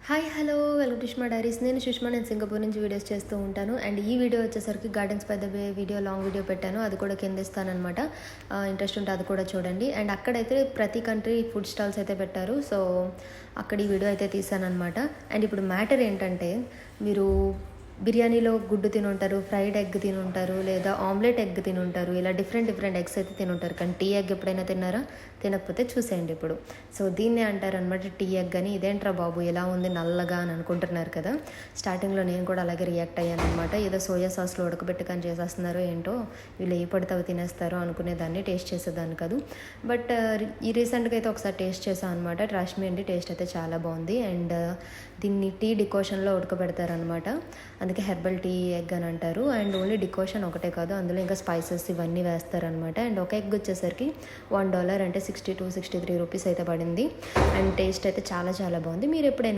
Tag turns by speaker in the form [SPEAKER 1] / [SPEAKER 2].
[SPEAKER 1] Hi hello welcome to Sushma diaries. నేను సుష్మా. నేను Singapore నుంచి వీడియోస్ చేస్తూ ఉంటాను. అండ్ ఈ వీడియో వచ్చేసరికి గార్డెన్స్ పెద్ద వీడియో లాంగ్ వీడియో పెట్టాను, అది కూడా కింద ఇస్తానమాట. ఇంట్రెస్ట్ ఉంటే అది కూడా చూడండి. అండ్ అక్కడైతే ప్రతి కంట్రీ ఫుడ్ స్టాల్స్ అయితే పెట్టారు. సో అక్కడ ఈ వీడియో అయితే తీసానమాట. అండ్ ఇప్పుడు మ్యాటర్ ఏంటంటే, మీరు బిర్యానీలో గుడ్డు తినుంటారు, ఫ్రైడ్ ఎగ్ తినుంటారు, లేదా ఆమ్లెట్ ఎగ్ తినుంటారు, ఇలా డిఫరెంట్ ఎగ్స్ అయితే తినుంటారు. కానీ టీ ఎగ్ ఎప్పుడైనా తిన్నారా? తినకపోతే చూసేయండి ఇప్పుడు. సో దీన్నే అంటారనమాట టీ ఎగ్ అని. ఇదేంట్రా బాబు ఎలా ఉంది నల్లగా అని అనుకుంటున్నారు కదా. స్టార్టింగ్లో నేను కూడా అలాగే రియాక్ట్ అయ్యాను అనమాట. ఏదో సోయా సాస్లో ఉడకబెట్టుకొని చేసేస్తున్నారో ఏంటో, వీళ్ళు ఏ పడితే అవి తినేస్తారో అనుకునేదాన్ని, టేస్ట్ చేసేదాన్ని కాదు. బట్ ఈ రీసెంట్గా అయితే ఒకసారి టేస్ట్ చేశాను అనమాట. ట్రస్ట్ మీ అండి, టేస్ట్ అయితే చాలా బాగుంది. అండ్ దీన్ని టీ డికోషన్లో ఉడకబెడతారనమాట, అందుకే హెర్బల్ టీ ఎగ్ అని అంటారు. అండ్ ఓన్లీ డికోషన్ ఒకటే కాదు, అందులో ఇంకా స్పైసెస్ ఇవన్నీ వేస్తారనమాట. అండ్ ఒక ఎగ్ వచ్చేసరికి $1 అంటే 62-63 రూపీస్ అయితే పడింది. అండ్ టేస్ట్ అయితే చాలా బాగుంది. మీరు ఎప్పుడైనా